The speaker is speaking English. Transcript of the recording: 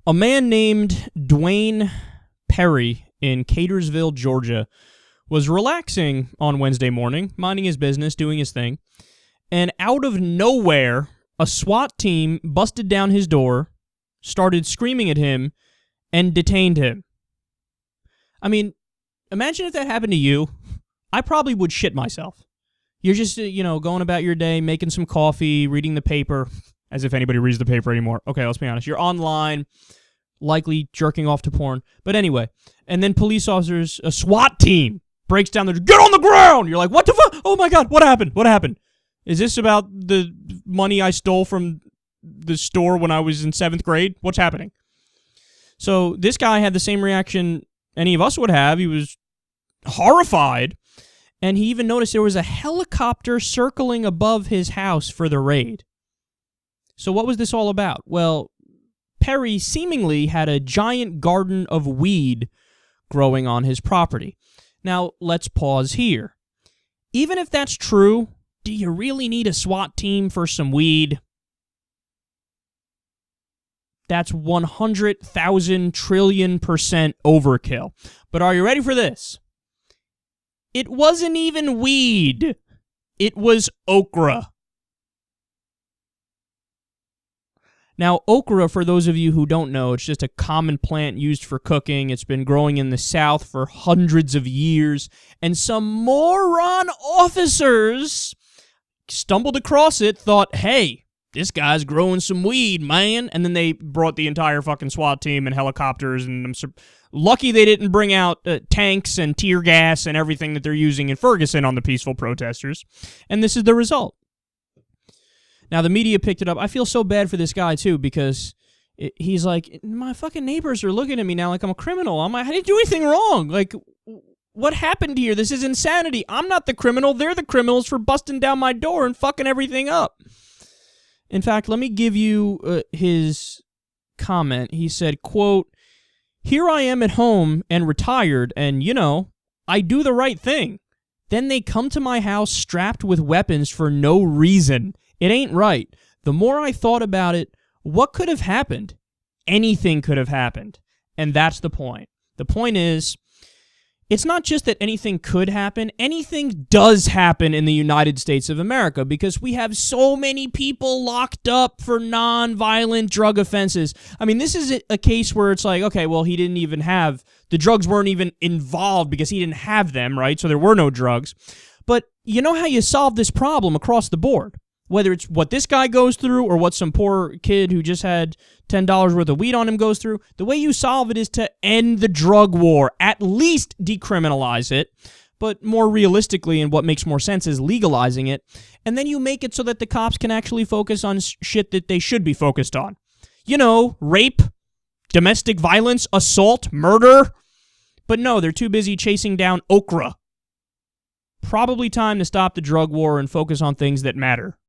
A man named Dwayne Perry in Catersville, Georgia, was relaxing on Wednesday morning, minding his business, doing his thing, and out of nowhere, a SWAT team busted down his door, started screaming at him, and detained him. I mean, imagine if that happened to you. I probably would shit myself. You're just, going about your day, making some coffee, reading the paper, as if anybody reads the paper anymore. Okay, let's be honest. You're online, likely jerking off to porn. But anyway, and then police officers, a SWAT team, breaks down the door, get on the ground! You're like, what the fuck? Oh my God, what happened? What happened? Is this about the money I stole from the store when I was in 7th grade? What's happening? So this guy had the same reaction any of us would have. He was horrified. And he even noticed there was a helicopter circling above his house for the raid. So what was this all about? Well, Perry seemingly had a giant garden of weed growing on his property. Now, let's pause here. Even if that's true, do you really need a SWAT team for some weed? That's 100,000 trillion% overkill. But are you ready for this? It wasn't even weed. It was okra. Now, okra, for those of you who don't know, it's just a common plant used for cooking. It's been growing in the South for hundreds of years. And some moron officers stumbled across it, thought, hey, this guy's growing some weed, man. And then they brought the entire fucking SWAT team and helicopters, and I'm lucky they didn't bring out tanks and tear gas and everything that they're using in Ferguson on the peaceful protesters. And this is the result. Now, the media picked it up. I feel so bad for this guy, too, because he's like, my fucking neighbors are looking at me now like I'm a criminal. I'm like, I didn't do anything wrong. Like, what happened here? This is insanity. I'm not the criminal. They're the criminals for busting down my door and fucking everything up. In fact, let me give you his comment. He said, quote, "Here I am at home and retired, and, I do the right thing. Then they come to my house strapped with weapons for no reason. It ain't right. The more I thought about it, what could have happened? Anything could have happened." And that's the point. The point is, it's not just that anything could happen. Anything does happen in the United States of America because we have so many people locked up for non-violent drug offenses. I mean, this is a case where it's like, okay, well, he didn't even have, the drugs weren't even involved because he didn't have them, right? So there were no drugs. But you know how you solve this problem across the board? Whether it's what this guy goes through or what some poor kid who just had $10 worth of weed on him goes through, the way you solve it is to end the drug war, at least decriminalize it, but more realistically, and what makes more sense, is legalizing it, and then you make it so that the cops can actually focus on shit that they should be focused on. Rape, domestic violence, assault, murder. But no, they're too busy chasing down okra. Probably time to stop the drug war and focus on things that matter.